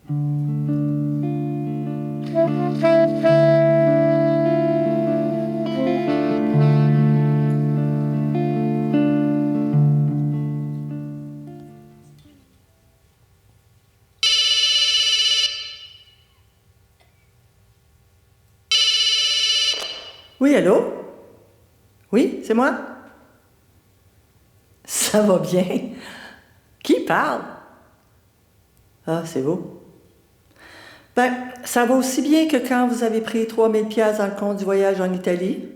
Oui, allô? Oui, c'est moi? Ça va bien. Qui parle? Ah, c'est vous. Ben, ça va aussi bien que quand vous avez pris 3000 pièces dans le compte du voyage en Italie.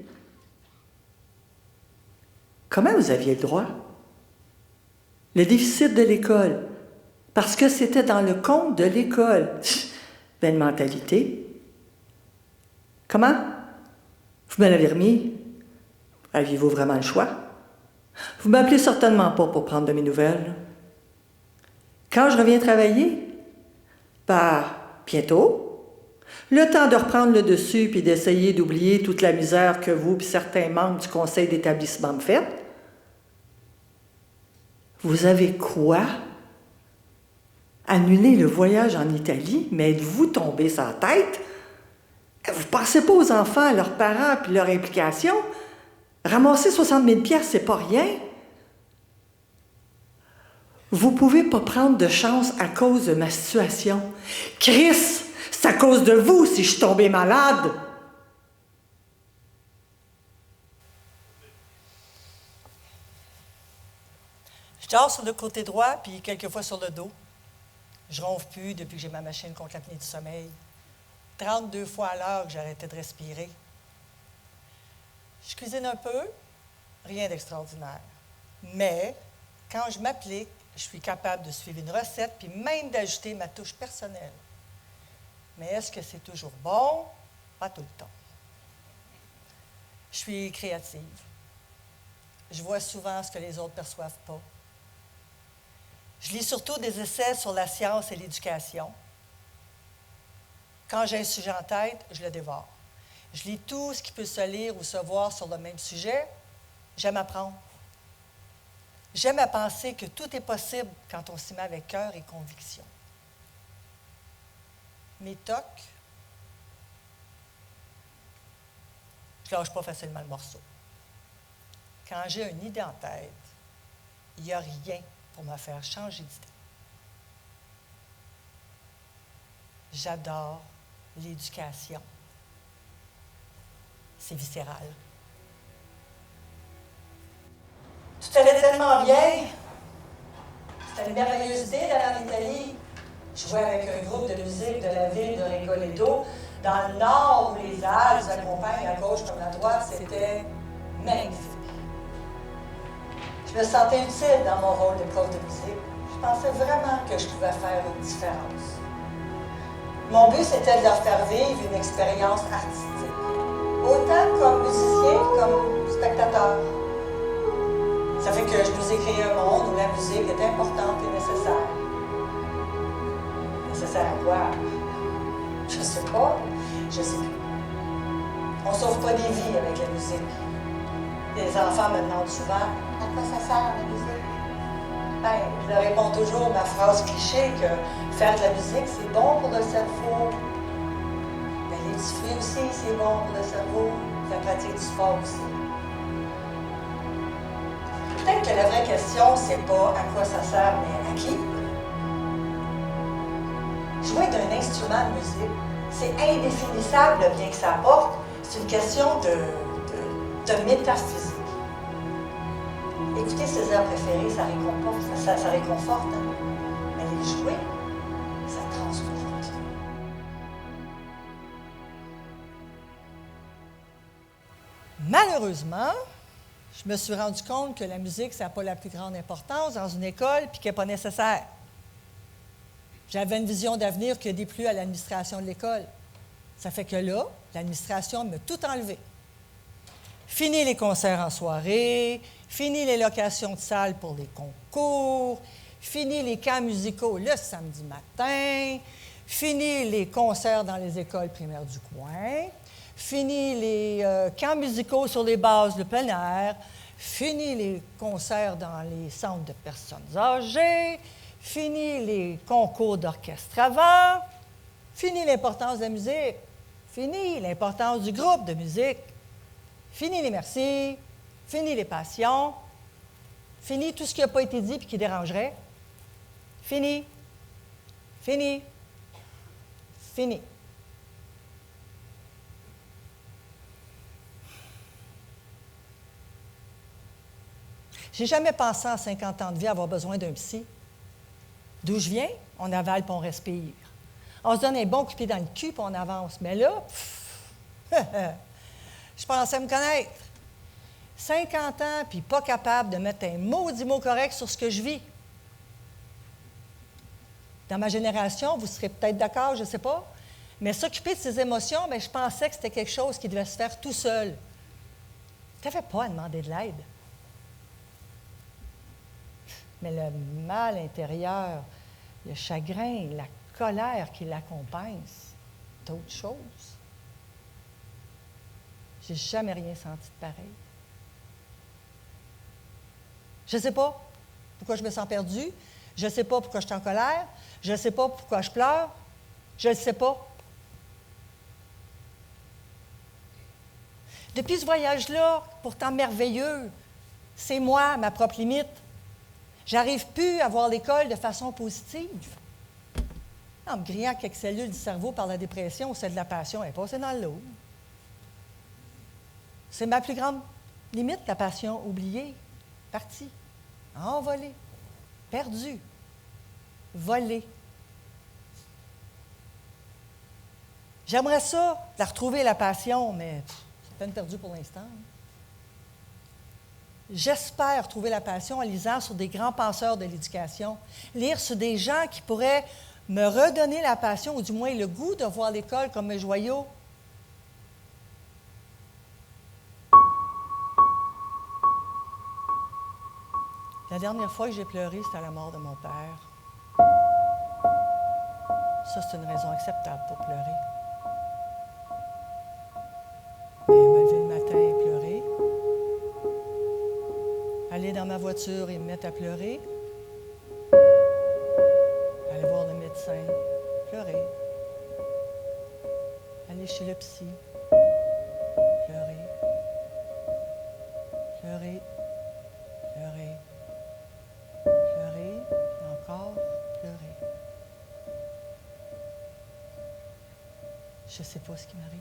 Comment vous aviez le droit? Le déficit de l'école. Parce que c'était dans le compte de l'école. Belle mentalité. Comment? Vous me l'avez remis? Aviez-vous vraiment le choix? Vous m'appelez certainement pas pour prendre de mes nouvelles. Quand je reviens travailler? Bientôt. Le temps de reprendre le dessus puis d'essayer d'oublier toute la misère que vous et certains membres du conseil d'établissement me faites. Vous avez quoi? Annuler le voyage en Italie? Mais êtes-vous tombé sans tête? Vous pensez pas aux enfants, à leurs parents puis leur implication? Ramasser 60 000 piastres, c'est pas rien. Vous pouvez pas prendre de chance à cause de ma situation. Chris, c'est à cause de vous si je suis tombée malade. Je dors sur le côté droit, puis quelquefois sur le dos. Je ronfle plus depuis que j'ai ma machine contre l'apnée du sommeil. 32 fois à l'heure que j'arrêtais de respirer. Je cuisine un peu, rien d'extraordinaire. Mais quand je m'applique, je suis capable de suivre une recette, puis même d'ajouter ma touche personnelle. Mais est-ce que c'est toujours bon? Pas tout le temps. Je suis créative. Je vois souvent ce que les autres ne perçoivent pas. Je lis surtout des essais sur la science et l'éducation. Quand j'ai un sujet en tête, je le dévore. Je lis tout ce qui peut se lire ou se voir sur le même sujet. J'aime apprendre. J'aime à penser que tout est possible quand on s'y met avec cœur et conviction. Mes tocs, je ne lâche pas facilement le morceau. Quand j'ai une idée en tête, il n'y a rien pour me faire changer d'idée. J'adore l'éducation. C'est viscéral. Tout allait tellement bien. C'était une merveilleuse idée d'aller en Italie. Je jouais avec un groupe de musique de la ville de Regoleto. Dans le nord, où les Alpes nous accompagnent à gauche comme à droite, c'était magnifique. Je me sentais utile dans mon rôle de prof de musique. Je pensais vraiment que je pouvais faire une différence. Mon but, c'était de leur faire vivre une expérience artistique, autant comme musicien que comme spectateur. Ça fait que je nous ai créé un monde où la musique est importante et nécessaire. Nécessaire à quoi? Je sais pas. Je sais plus. On ne sauve pas des vies avec la musique. Les enfants me demandent souvent « À quoi ça sert la musique? » Ben, je leur réponds toujours ma phrase cliché que faire de la musique, c'est bon pour le cerveau. Ben, les petits fruits aussi, c'est bon pour le cerveau. La pratique du sport aussi. Peut-être que la vraie question, c'est pas à quoi ça sert, mais à qui? Jouer d'un instrument de musique, c'est indéfinissable le bien que ça apporte. C'est une question de métaphysique. Écouter ses airs préférés, ça réconforte, ça réconforte. Mais les jouer, ça transporte. Malheureusement, je me suis rendu compte que la musique, ça n'a pas la plus grande importance dans une école puis qu'elle n'est pas nécessaire. J'avais une vision d'avenir qui a déplu à l'administration de l'école. Ça fait que là, l'administration m'a tout enlevé. Fini les concerts en soirée, fini les locations de salles pour les concours, fini les camps musicaux le samedi matin, fini les concerts dans les écoles primaires du coin, fini les camps musicaux sur les bases de plein air, fini les concerts dans les centres de personnes âgées, Fini les concours d'orchestre avant. Fini l'importance de la musique. Fini l'importance du groupe de musique. Fini les merci. Fini les passions. Fini tout ce qui n'a pas été dit et qui dérangerait. Fini. Fini. Fini. J'ai jamais pensé à 50 ans de vie avoir besoin d'un psy. D'où je viens, on avale puis on respire. On se donne un bon coup de pied dans le cul puis on avance. Mais là, je pensais me connaître. 50 ans puis pas capable de mettre un maudit mot correct sur ce que je vis. Dans ma génération, vous serez peut-être d'accord, je ne sais pas, mais s'occuper de ses émotions, bien, je pensais que c'était quelque chose qui devait se faire tout seul. Tu n'avais pas à demander de l'aide. Mais le mal intérieur, le chagrin, la colère qui l'accompagne, c'est autre chose. J'ai jamais rien senti de pareil. Je ne sais pas pourquoi je me sens perdue. Je ne sais pas pourquoi je suis en colère. Je ne sais pas pourquoi je pleure. Je ne sais pas. Depuis ce voyage-là, pourtant merveilleux, c'est moi, ma propre limite. J'arrive plus à voir l'école de façon positive. En me grillant quelques cellules du cerveau par la dépression, c'est de la passion, elle est passée dans l'eau. C'est ma plus grande limite, la passion oubliée, partie, envolée, perdue, volée. J'aimerais ça, la retrouver, la passion, mais c'est peine perdue pour l'instant. J'espère trouver la passion en lisant sur des grands penseurs de l'éducation, lire sur des gens qui pourraient me redonner la passion, ou du moins le goût de voir l'école comme un joyau. La dernière fois que j'ai pleuré, c'était à la mort de mon père. Ça, c'est une raison acceptable pour pleurer. Mais me lever le matin et pleurer, aller dans ma voiture et me mettre à pleurer, aller voir le médecin, pleurer, aller chez le psy, pleurer, pleurer, pleurer, pleurer, et encore pleurer. Je ne sais pas ce qui m'arrive.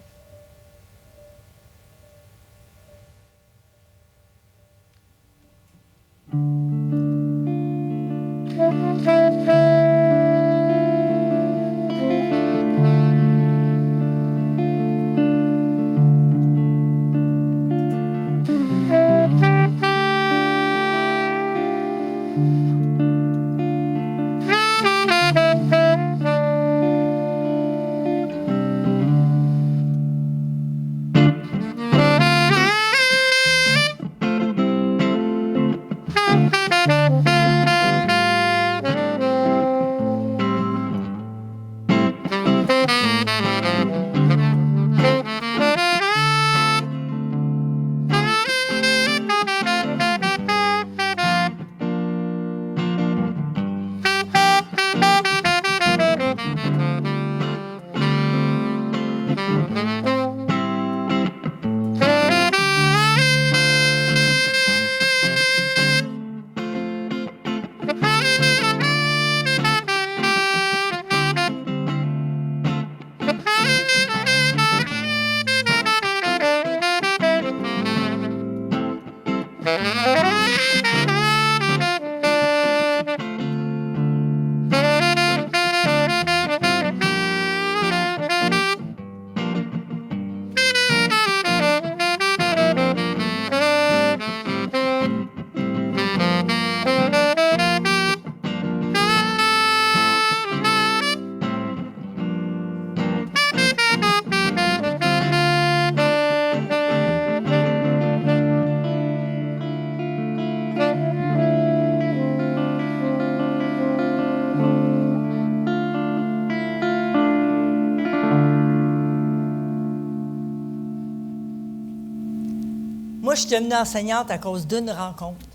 Moi, je suis devenue enseignante à cause d'une rencontre.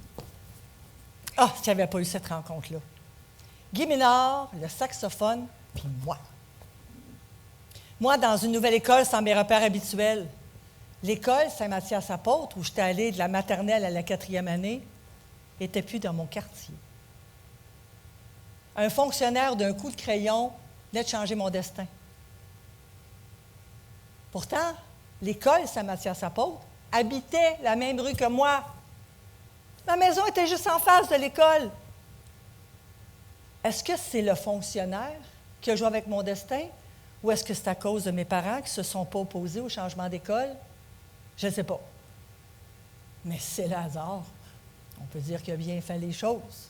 Ah, si tu n'avais pas eu cette rencontre-là. Guy Ménard, le saxophone, puis moi. Moi, dans une nouvelle école sans mes repères habituels. L'école Saint-Mathias-Apôtre, où j'étais allée de la maternelle à la 4e année, n'était plus dans mon quartier. Un fonctionnaire d'un coup de crayon venait de changer mon destin. Pourtant, l'école Saint-Mathias-Apôtre habitait la même rue que moi. Ma maison était juste en face de l'école. Est-ce que c'est le fonctionnaire qui a joué avec mon destin ou est-ce que c'est à cause de mes parents qui ne se sont pas opposés au changement d'école? Je ne sais pas. Mais c'est le hasard. On peut dire qu'il a bien fait les choses.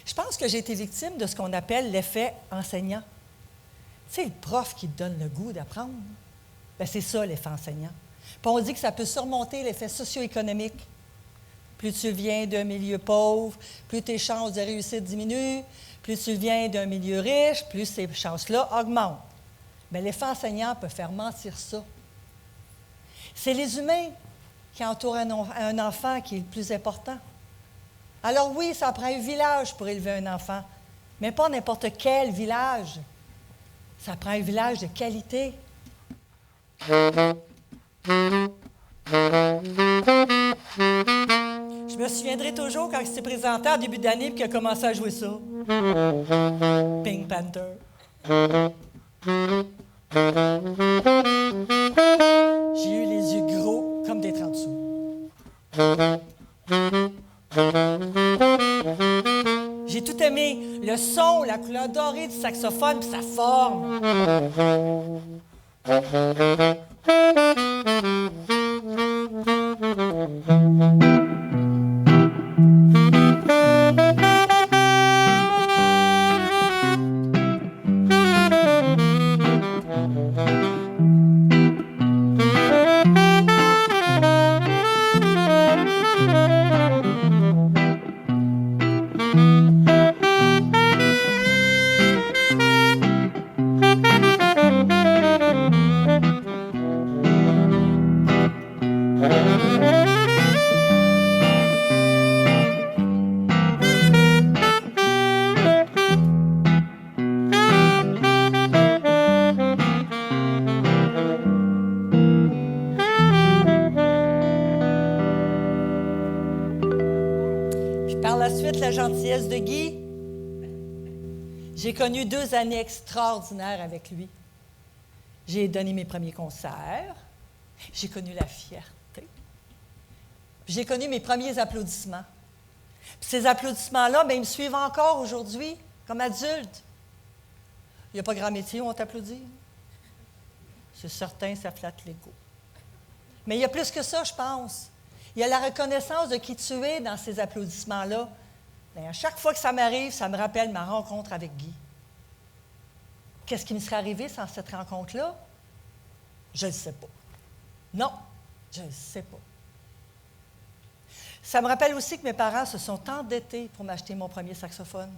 Je pense que j'ai été victime de ce qu'on appelle l'effet enseignant. Tu sais, le prof qui te donne le goût d'apprendre. Bien, c'est ça, l'effet enseignant. Puis on dit que ça peut surmonter l'effet socio-économique. Plus tu viens d'un milieu pauvre, plus tes chances de réussite diminuent. Plus tu viens d'un milieu riche, plus ces chances-là augmentent. Bien, l'effet enseignant peut faire mentir ça. C'est les humains qui entourent un enfant qui est le plus important. Alors oui, ça prend un village pour élever un enfant, mais pas n'importe quel village. Ça prend un village de qualité. Je me souviendrai toujours quand il s'est présenté en début d'année et qu'il a commencé à jouer ça. Pink Panther. J'ai eu les yeux gros comme des 30 sous. J'ai tout aimé. Le son, la couleur dorée du saxophone puis sa forme. De Guy, j'ai connu 2 années extraordinaires avec lui. J'ai donné mes premiers concerts, j'ai connu la fierté, j'ai connu mes premiers applaudissements. Puis ces applaudissements-là, bien, ils me suivent encore aujourd'hui, comme adulte. Il n'y a pas grand métier où on t'applaudit. C'est certain, ça flatte l'ego. Mais il y a plus que ça, je pense. Il y a la reconnaissance de qui tu es dans ces applaudissements-là. Bien, à chaque fois que ça m'arrive, ça me rappelle ma rencontre avec Guy. Qu'est-ce qui me serait arrivé sans cette rencontre-là? Je ne sais pas. Non, je ne sais pas. Ça me rappelle aussi que mes parents se sont endettés pour m'acheter mon premier saxophone.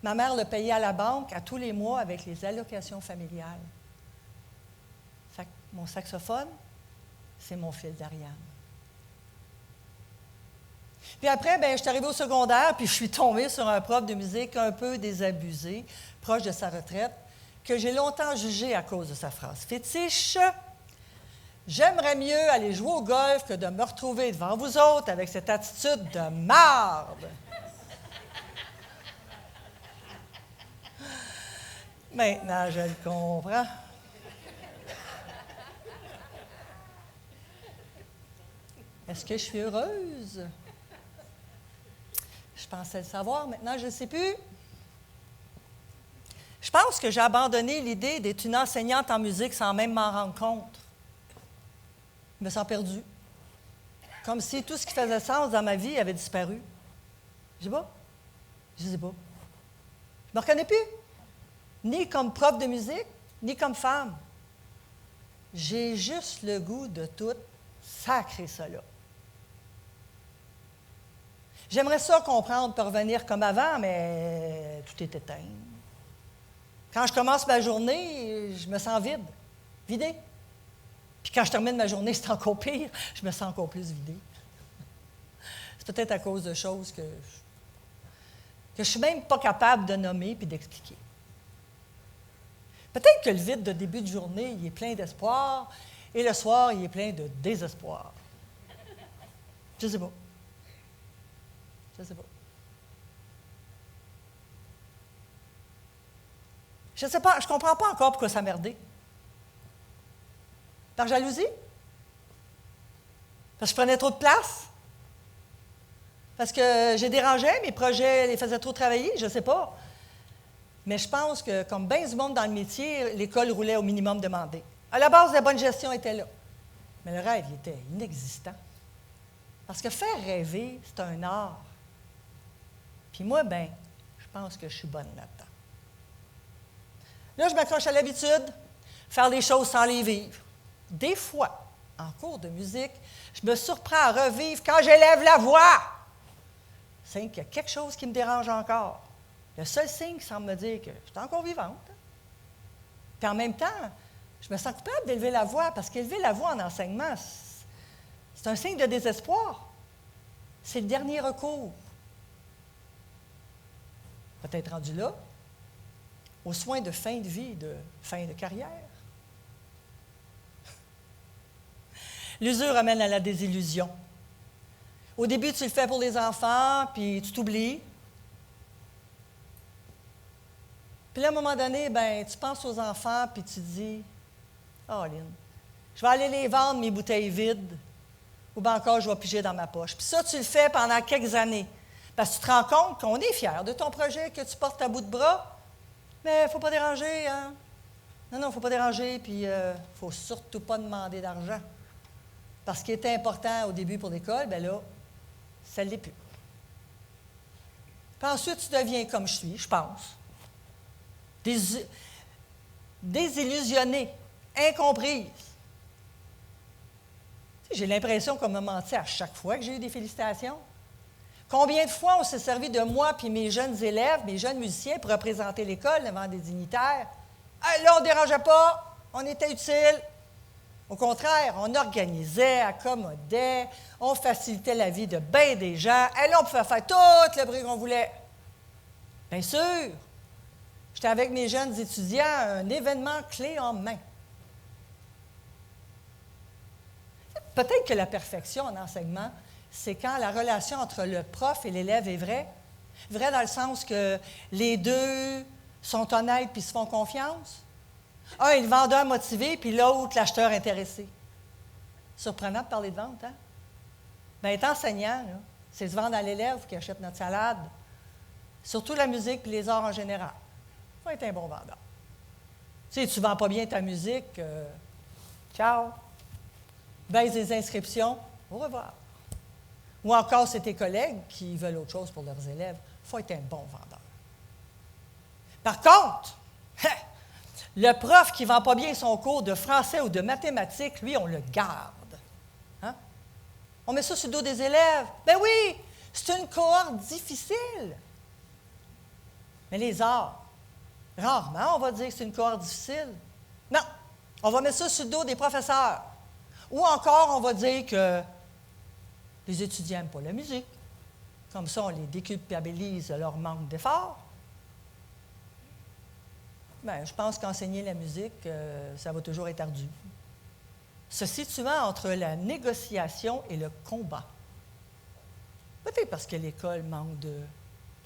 Ma mère le payait à la banque à tous les mois avec les allocations familiales. Mon saxophone, c'est mon fil d'Ariane. Puis après, bien, je suis arrivée au secondaire, puis je suis tombée sur un prof de musique un peu désabusé, proche de sa retraite, que j'ai longtemps jugé à cause de sa phrase fétiche. J'aimerais mieux aller jouer au golf que de me retrouver devant vous autres avec cette attitude de marde. Maintenant, je le comprends. Est-ce que je suis heureuse? Je pensais le savoir, maintenant je ne sais plus. Je pense que j'ai abandonné l'idée d'être une enseignante en musique sans même m'en rendre compte. Je me sens perdue. Comme si tout ce qui faisait sens dans ma vie avait disparu. Je sais pas. Je sais pas. Je ne me reconnais plus. Ni comme prof de musique, ni comme femme. J'ai juste le goût de tout sacrer ça là. J'aimerais ça comprendre pour revenir comme avant, mais tout est éteint. Quand je commence ma journée, je me sens vide, vidée. Puis quand je termine ma journée, c'est encore pire, je me sens encore plus vidée. C'est peut-être à cause de choses que que je ne suis même pas capable de nommer puis d'expliquer. Peut-être que le vide de début de journée, il est plein d'espoir, et le soir, il est plein de désespoir. Je ne sais pas. Je ne sais pas. Je ne sais pas, je ne comprends pas encore pourquoi ça merdait. Par jalousie? Parce que je prenais trop de place? Parce que j'ai dérangé, mes projets les faisaient trop travailler? Je ne sais pas. Mais je pense que, comme bien du monde dans le métier, l'école roulait au minimum demandé. À la base, la bonne gestion était là. Mais le rêve, il était inexistant. Parce que faire rêver, c'est un art. Puis moi, ben, je pense que je suis bonne là-dedans. Là, je m'accroche à l'habitude, faire les choses sans les vivre. Des fois, en cours de musique, je me surprends à revivre quand j'élève la voix. C'est qu'il y a quelque chose qui me dérange encore. Le seul signe qui semble me dire que je suis encore vivante. Puis en même temps, je me sens coupable d'élever la voix, parce qu'élever la voix en enseignement, c'est un signe de désespoir. C'est le dernier recours. Peut-être rendu là, aux soins de fin de vie, de fin de carrière. L'usure amène à la désillusion. Au début, tu le fais pour les enfants, puis tu t'oublies. Puis là, à un moment donné, ben, tu penses aux enfants, puis tu te dis, « Oh, Lynn, je vais aller les vendre, mes bouteilles vides, ou bien encore, je vais piger dans ma poche. » Puis ça, tu le fais pendant quelques années. Parce que tu te rends compte qu'on est fier de ton projet que tu portes à bout de bras, mais il ne faut pas déranger, hein? Non, il ne faut pas déranger, puis il ne faut surtout pas demander d'argent. Parce ce qui était important au début pour l'école, bien là, ça ne l'est plus. Puis ensuite, tu deviens comme je suis, je pense. Désillusionnée, incomprise. J'ai l'impression qu'on m'a menti à chaque fois que j'ai eu des félicitations. Combien de fois on s'est servi de moi puis mes jeunes élèves, mes jeunes musiciens pour représenter l'école devant des dignitaires? Hey, là, on ne dérangeait pas, on était utile. Au contraire, on organisait, accommodait, on facilitait la vie de bien des gens. Et là, on pouvait faire tout le bruit qu'on voulait. Bien sûr, j'étais avec mes jeunes étudiants à un événement clé en main. Peut-être que la perfection en enseignement, c'est quand la relation entre le prof et l'élève est vraie. Vrai dans le sens que les deux sont honnêtes puis se font confiance. Un est le vendeur motivé, puis l'autre, l'acheteur intéressé. Surprenant de parler de vente, hein? Bien, être enseignant, là, c'est se vendre à l'élève qui achète notre salade. Surtout la musique puis les arts en général. Il faut être un bon vendeur. Tu sais, tu ne vends pas bien ta musique, ciao. Baisse des inscriptions, au revoir. Ou encore, c'est tes collègues qui veulent autre chose pour leurs élèves. Il faut être un bon vendeur. Par contre, le prof qui ne vend pas bien son cours de français ou de mathématiques, lui, on le garde. Hein? On met ça sur le dos des élèves. Ben oui, c'est une cohorte difficile. Mais les arts, rarement on va dire que c'est une cohorte difficile. Non, on va mettre ça sur le dos des professeurs. Ou encore, on va dire que les étudiants n'aiment pas la musique. Comme ça, on les déculpabilise de leur manque d'effort. Bien, je pense qu'enseigner la musique, ça va toujours être ardu. Se situant entre la négociation et le combat. Peut-être parce que l'école manque de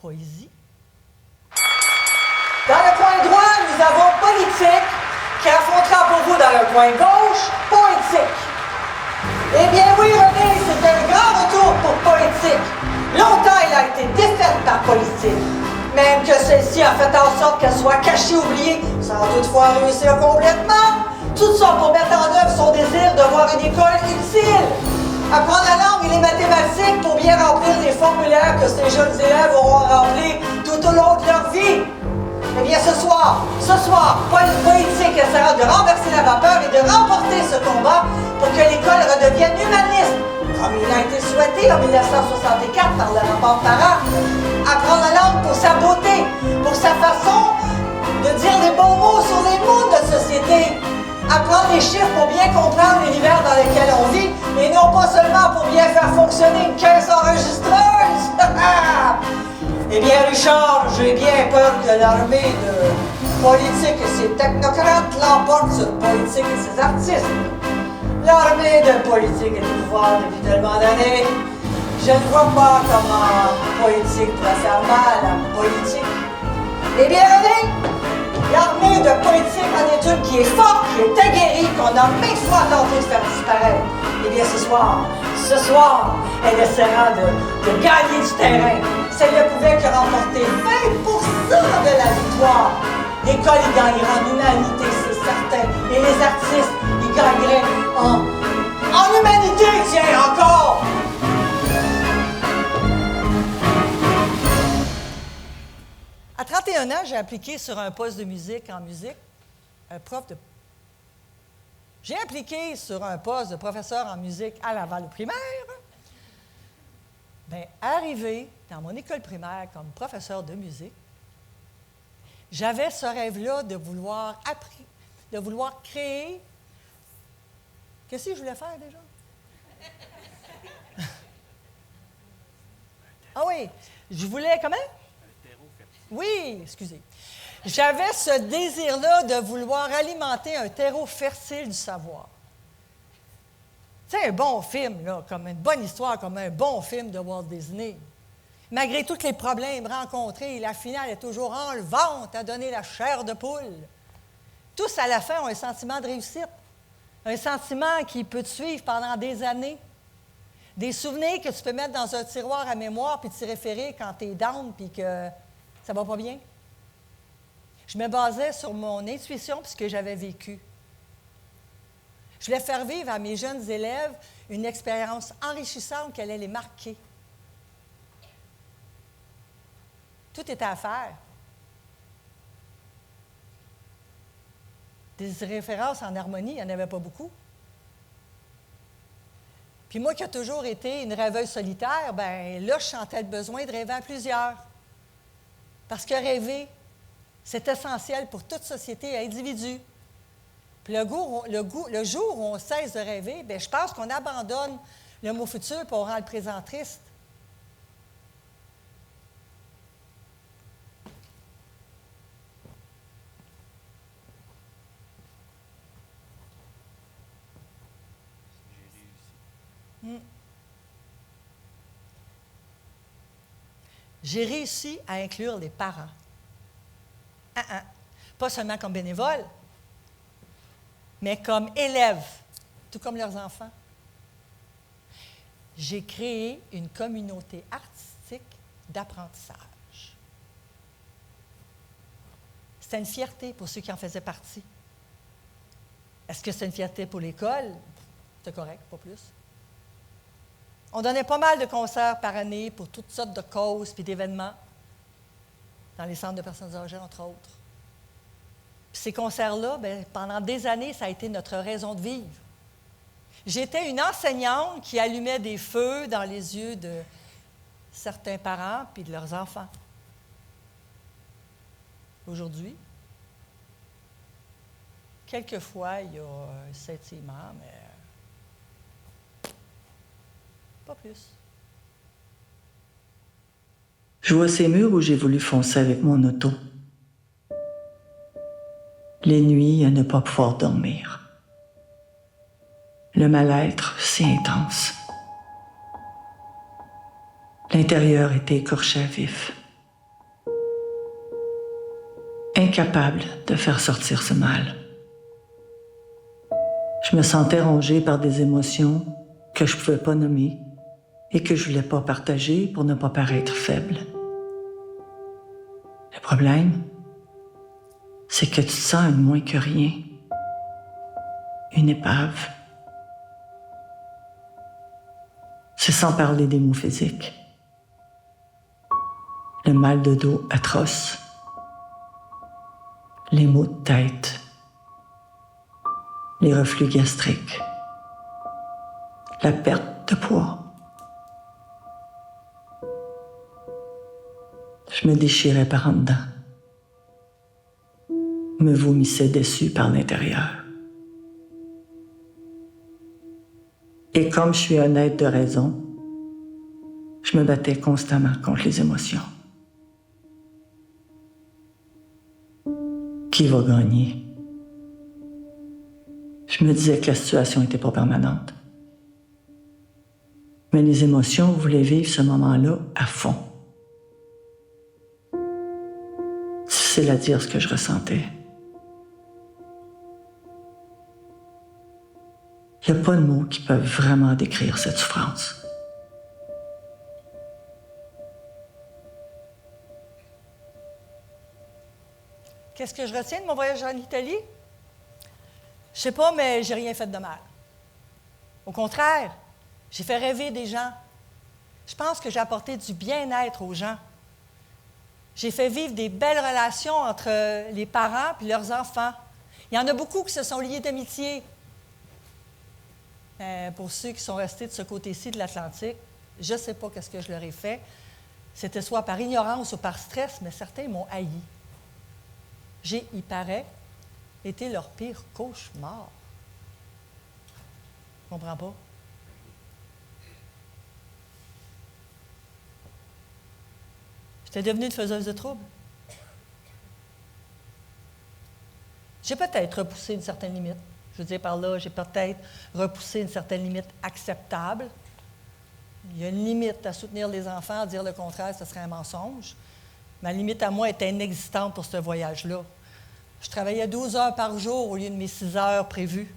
poésie. Dans le coin droit, nous avons politique, qui affrontera pour vous dans le coin gauche, poétique. Eh bien oui, René, c'est un grand retour pour poétique. Longtemps, elle a été défaite par politique. Même que celle-ci a fait en sorte qu'elle soit cachée, oubliée, sans toutefois réussir complètement. Tout ça pour mettre en œuvre son désir de voir une école utile. Apprendre la langue et les mathématiques pour bien remplir les formulaires que ces jeunes élèves auront remplis tout au long de leur vie. Eh bien, ce soir, Poétique essaiera de renverser la vapeur et de remporter ce combat pour que l'école redevienne humaniste, comme il a été souhaité en 1964 par le rapport Parent. Apprendre la langue pour sa beauté, pour sa façon de dire les bons mots sur les mots de notre société. Apprendre les chiffres pour bien comprendre l'univers dans lequel on vit, et non pas seulement pour bien faire fonctionner une caisse enregistreuse. Eh bien, Richard, j'ai bien peur que l'armée de politique et ses technocrates l'emporte sur politique et ses artistes. L'armée de politique est au pouvoir depuis tellement d'années. Je ne vois pas comment politique pourrait faire mal à politique. Eh bien, René, l'armée de politique en est une qui est forte, qui est aguerrie, qu'on a maintes fois tenté de faire disparaître. Eh bien, ce soir, elle essaiera de gagner du terrain. Si elle ne pouvait que remporter 20% de la victoire, l'école y gagnera en humanité, c'est certain. Et les artistes y gagneraient en humanité, tiens, encore! À 31 ans, j'ai appliqué sur un poste de musique en musique, J'ai appliqué sur un poste de professeur en musique à Laval au primaire. Bien, arrivé dans mon école primaire comme professeur de musique, j'avais ce rêve-là de vouloir créer. Qu'est-ce que je voulais faire déjà? Ah oui, je voulais comment? Oui, excusez. J'avais ce désir-là de vouloir alimenter un terreau fertile du savoir. Tu sais, un bon film, là, comme une bonne histoire, comme un bon film de Walt Disney. Malgré tous les problèmes rencontrés, la finale est toujours enlevante à donner la chair de poule. Tous, à la fin, ont un sentiment de réussite. Un sentiment qui peut te suivre pendant des années. Des souvenirs que tu peux mettre dans un tiroir à mémoire puis t'y référer quand tu es down puis que ça va pas bien. Je me basais sur mon intuition puis ce que j'avais vécu. Je voulais faire vivre à mes jeunes élèves une expérience enrichissante qui allait les marquer. Tout était à faire. Des références en harmonie, il n'y en avait pas beaucoup. Puis moi qui ai toujours été une rêveuse solitaire, bien là, je sentais le besoin de rêver à plusieurs. Parce que rêver, c'est essentiel pour toute société et individu. Puis le jour où on cesse de rêver, bien, je pense qu'on abandonne le mot futur pour on rend le présent triste. J'ai réussi à inclure les parents. Pas seulement comme bénévoles, mais comme élèves, tout comme leurs enfants. J'ai créé une communauté artistique d'apprentissage. C'était une fierté pour ceux qui en faisaient partie. Est-ce que c'est une fierté pour l'école? C'est correct, pas plus. On donnait pas mal de concerts par année pour toutes sortes de causes et d'événements dans les centres de personnes âgées, entre autres. Puis ces concerts-là, bien, pendant des années, ça a été notre raison de vivre. J'étais une enseignante qui allumait des feux dans les yeux de certains parents puis de leurs enfants. Aujourd'hui, quelquefois, il y a un scintillement, mais pas plus. Je vois ces murs où j'ai voulu foncer avec mon auto. Les nuits à ne pas pouvoir dormir. Le mal-être si intense. L'intérieur était écorché à vif. Incapable de faire sortir ce mal. Je me sentais rongée par des émotions que je ne pouvais pas nommer et que je ne voulais pas partager pour ne pas paraître faible. Le problème, c'est que tu te sens une moins que rien. Une épave. C'est sans parler des maux physiques. Le mal de dos atroce. Les maux de tête. Les reflux gastriques. La perte de poids. Je me déchirais par en dedans. Me vomissais déçu par l'intérieur. Et comme je suis un être de raison, je me battais constamment contre les émotions. qui va gagner? Je me disais que la situation n'était pas permanente. Mais les émotions voulaient vivre ce moment-là à fond. Difficile à dire ce que je ressentais. Il n'y a pas de mots qui peuvent vraiment décrire cette souffrance. Qu'est-ce que je retiens de mon voyage en Italie? Je sais pas, mais j'ai rien fait de mal. Au contraire, j'ai fait rêver des gens. Je pense que j'ai apporté du bien-être aux gens. J'ai fait vivre des belles relations entre les parents et leurs enfants. Il y en a beaucoup qui se sont liés d'amitié. Pour ceux qui sont restés de ce côté-ci de l'Atlantique, je ne sais pas qu'est-ce que je leur ai fait. C'était soit par ignorance ou par stress, mais certains m'ont haï. J'ai, il paraît, été leur pire cauchemar. Je ne comprends pas. J'étais devenue une faiseuse de troubles. J'ai peut-être repoussé une certaine limite. Je veux dire par là, j'ai peut-être repoussé une certaine limite acceptable. Il y a une limite à soutenir les enfants, à dire le contraire, ce serait un mensonge. Ma limite à moi était inexistante pour ce voyage-là. Je travaillais 12 heures par jour au lieu de mes 6 heures prévues.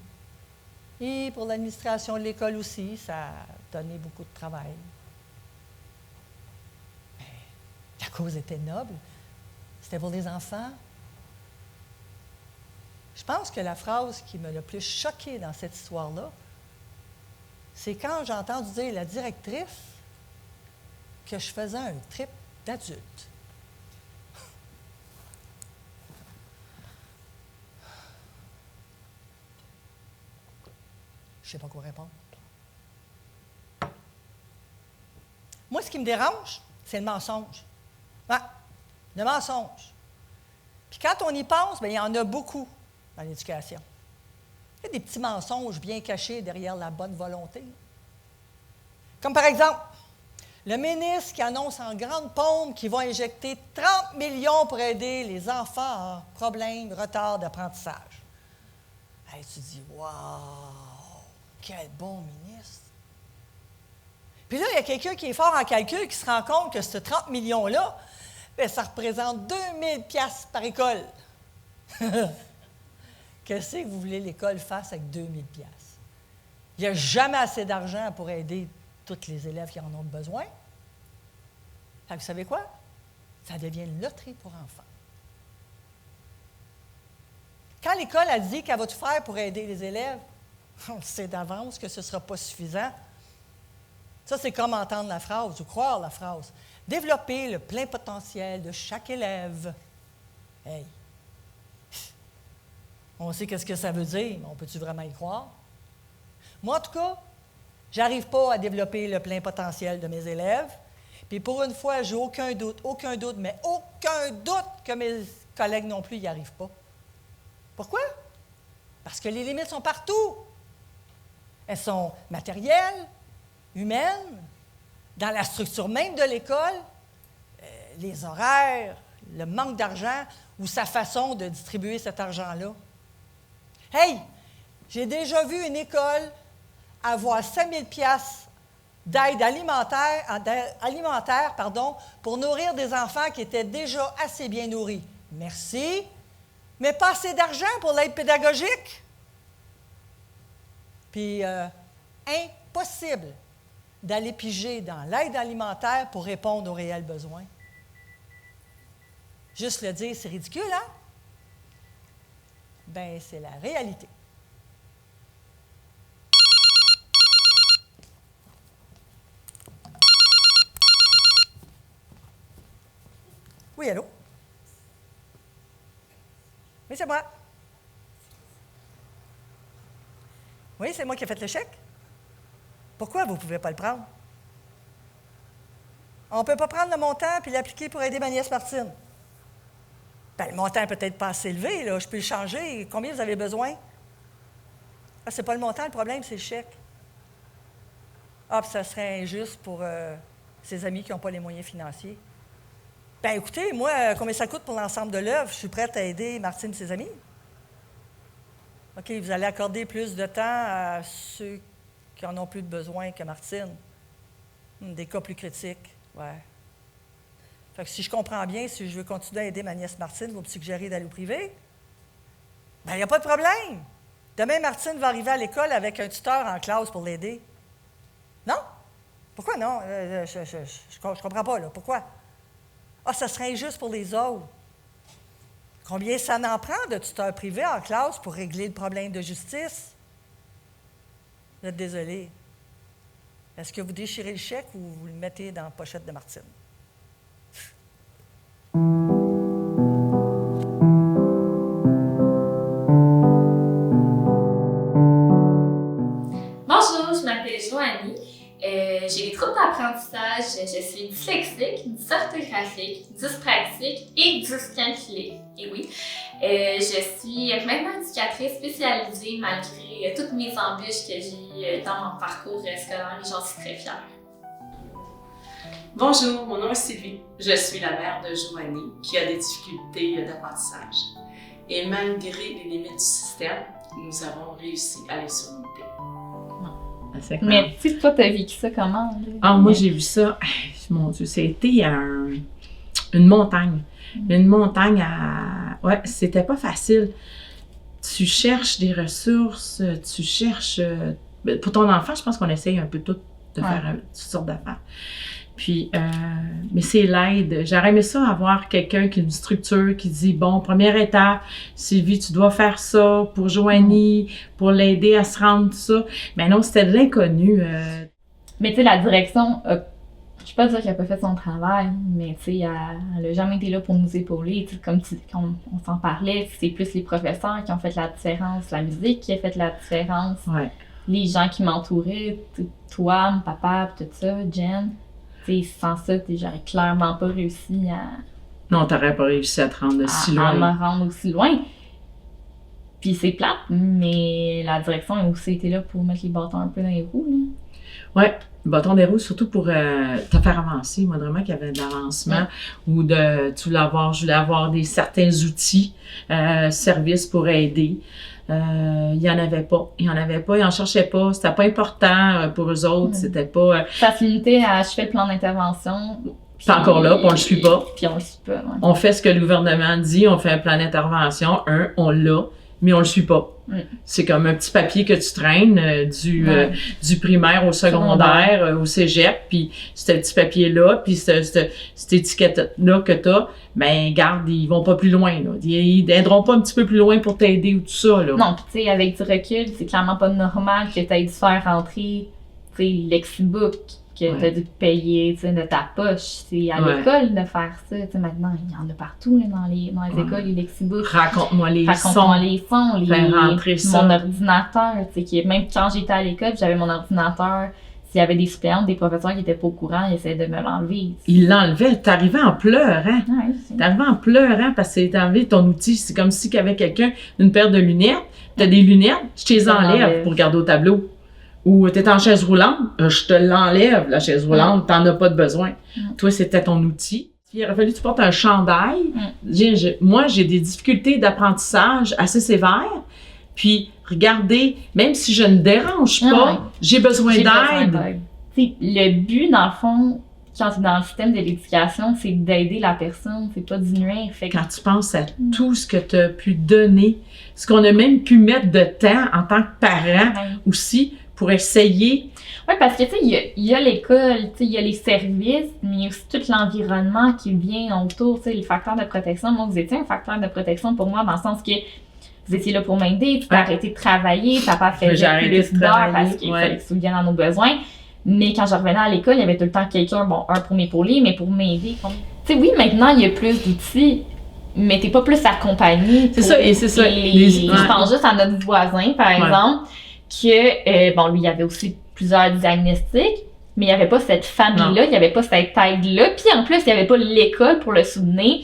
Et pour l'administration de l'école aussi, ça a donné beaucoup de travail. Mais la cause était noble. C'était pour les enfants. Je pense que la phrase qui m'a le plus choquée dans cette histoire-là, c'est quand j'ai entendu dire la directrice que je faisais un trip d'adulte. Je ne sais pas quoi répondre. Moi, ce qui me dérange, c'est le mensonge. Ah, le mensonge. Puis quand on y pense, bien, il y en a beaucoup dans l'éducation. Il y a des petits mensonges bien cachés derrière la bonne volonté. Comme par exemple, le ministre qui annonce en grande pompe qu'il va injecter 30 millions pour aider les enfants en problème, retard d'apprentissage. Hey, tu te dis, wow, quel bon ministre. Puis là, il y a quelqu'un qui est fort en calcul qui se rend compte que ce 30 millions-là, bien, ça représente 2000 piastres par école. Qu'est-ce que vous voulez que l'école fasse avec 2000 piastres? Il n'y a jamais assez d'argent pour aider tous les élèves qui en ont besoin. Fait que vous savez quoi? Ça devient une loterie pour enfants. Quand l'école a dit qu'elle va tout faire pour aider les élèves, on sait d'avance que ce ne sera pas suffisant. Ça, c'est comme entendre la phrase ou croire la phrase. Développer le plein potentiel de chaque élève. Hey! On sait qu'est-ce que ça veut dire, mais on peut-tu vraiment y croire? Moi, en tout cas, je n'arrive pas à développer le plein potentiel de mes élèves. Puis pour une fois, j'ai aucun doute, mais aucun doute que mes collègues non plus n'y arrivent pas. Pourquoi? Parce que les limites sont partout. Elles sont matérielles, humaines, dans la structure même de l'école, les horaires, le manque d'argent ou sa façon de distribuer cet argent-là. Hey, j'ai déjà vu une école avoir 5 000 piastres d'aide alimentaire, pour nourrir des enfants qui étaient déjà assez bien nourris. Merci, mais pas assez d'argent pour l'aide pédagogique. Puis, impossible d'aller piger dans l'aide alimentaire pour répondre aux réels besoins. Juste le dire, c'est ridicule, hein? Bien, c'est la réalité. Oui, allô? Oui, c'est moi. Oui, c'est moi qui ai fait le chèque. Pourquoi vous ne pouvez pas le prendre? On ne peut pas prendre le montant puis l'appliquer pour aider ma nièce Martine. Bien, le montant est peut-être pas assez élevé, là. Je peux le changer. Combien vous avez besoin? Ah, c'est pas le montant, le problème, c'est le chèque. Ah, puis ça serait injuste pour ses amis qui n'ont pas les moyens financiers. Ben écoutez, moi, combien ça coûte pour l'ensemble de l'œuvre? Je suis prête à aider Martine et ses amis. OK, vous allez accorder plus de temps à ceux qui en ont plus de besoin que Martine. Des cas plus critiques, ouais. Fait que si je comprends bien, si je veux continuer à aider ma nièce Martine, vous me suggérez d'aller au privé? Bien, il n'y a pas de problème. Demain, Martine va arriver à l'école avec un tuteur en classe pour l'aider. Non? Pourquoi non? Je comprends pas, là. Pourquoi? Ah, ça serait injuste pour les autres. Combien ça en prend de tuteurs privés en classe pour régler le problème de justice? Vous êtes désolé. Est-ce que vous déchirez le chèque ou vous le mettez dans la pochette de Martine? Bonjour, je m'appelle Joanie. J'ai des troubles d'apprentissage. Je suis dyslexique, dysorthographique, dyspraxique et dyscalculique. Et oui, je suis maintenant éducatrice spécialisée malgré toutes mes embûches que j'ai dans mon parcours scolaire et j'en suis très fière. Bonjour, mon nom est Sylvie. Je suis la mère de Joanie qui a des difficultés d'apprentissage. Et malgré les limites du système, nous avons réussi à les surmonter. Mais tu sais, toi, t'as vécu ça comment? Là? Ah, moi, j'ai vu ça, mon Dieu, ça a été une montagne. Une montagne à... Ouais, c'était pas facile. Tu cherches des ressources, tu cherches... Pour ton enfant, je pense qu'on essaye un peu tout de faire toutes sortes d'affaires. Puis, mais c'est l'aide. J'aurais aimé ça avoir quelqu'un qui a une structure, qui dit, bon, première étape, Sylvie, tu dois faire ça pour Joanie, pour l'aider à se rendre, tout ça. Mais non, c'était de l'inconnu. Mais tu sais, la direction, je ne peux pas dire qu'elle n'a pas fait son travail, mais tu sais, elle n'a jamais été là pour nous épauler. Tu sais, comme on s'en parlait, c'est plus les professeurs qui ont fait la différence, la musique qui a fait la différence, les gens qui m'entouraient, toi, mon papa, tout ça, Jen. Sans ça, j'aurais clairement pas réussi à... Non, t'aurais pas réussi à te rendre si loin. À me rendre aussi loin. Puis c'est plate, mais la direction a aussi été là pour mettre les bâtons un peu dans les roues, là. Ouais, le bâton des roues, surtout pour te faire avancer. Moi, vraiment qu'il y avait de l'avancement ou je voulais avoir certains outils, services pour aider. Il y en avait pas. Ils en cherchaient pas. C'était pas important pour eux autres. C'était pas... Ça se limitait à je fais le plan d'intervention. C'est encore là, puis on le suit pas. Puis on le suit pas, On fait ce que le gouvernement dit, on fait un plan d'intervention, on l'a, mais on le suit pas. C'est comme un petit papier que tu traînes du primaire au secondaire, au cégep, puis ce petit papier-là, puis cette étiquette-là que t'as, ben garde, ils vont pas plus loin, là. Ils n'aideront pas un petit peu plus loin pour t'aider ou tout ça, là. Non, tu sais, avec du recul, c'est clairement pas normal que tu aies dû faire rentrer, tu sais, Lexibook, que tu as dû payer, tu sais, de ta poche. C'est à l'école de faire ça, tu sais, maintenant, il y en a partout, là, dans les écoles, les Lexibooks. Raconte-moi les sons, mon ordinateur, tu sais, même quand j'étais à l'école, j'avais mon ordinateur. S'il y avait des suppléantes, des professeurs qui étaient pas au courant, ils essayaient de me l'enlever. Ils l'enlevaient. T'arrivais en pleurant. T'arrivais en pleurant parce que t'as enlevé ton outil. C'est comme si qu'il y avait quelqu'un, une paire de lunettes. T'as des lunettes, je te les enlève pour regarder au tableau. Ou t'es en chaise roulante, je te l'enlève, la chaise roulante, t'en as pas de besoin. Toi, c'était ton outil. Il aurait fallu que tu portes un chandail. Moi, j'ai des difficultés d'apprentissage assez sévères. Puis, regardez, même si je ne dérange pas, j'ai besoin d'aide. Le but, dans le fond, quand tu es dans le système de l'éducation, c'est d'aider la personne, c'est pas du nuire. Quand tu penses à tout ce que tu as pu donner, ce qu'on a même pu mettre de temps en tant que parent aussi, pour essayer. Oui, parce que, tu sais, il y a l'école, tu sais, il y a les services, mais il y a aussi tout l'environnement qui vient autour, tu sais, les facteurs de protection. Moi, vous étiez un facteur de protection pour moi, dans le sens que vous étiez là pour m'aider, tu t'as arrêté de travailler, t'as pas fait plus d'heures parce qu'il fallait que tu viennes à nos besoins. Mais quand je revenais à l'école, il y avait tout le temps quelqu'un, un pour m'épauler, mais pour m'aider. Tu sais, oui, maintenant, il y a plus d'outils, mais t'es pas plus accompagné. C'est ça, et c'est ça. Je pense juste à notre voisin, par exemple, que, lui, il y avait aussi plusieurs diagnostics, mais il n'y avait pas cette famille-là, il n'y avait pas cette aide-là. Puis en plus, il n'y avait pas l'école pour le soutenir.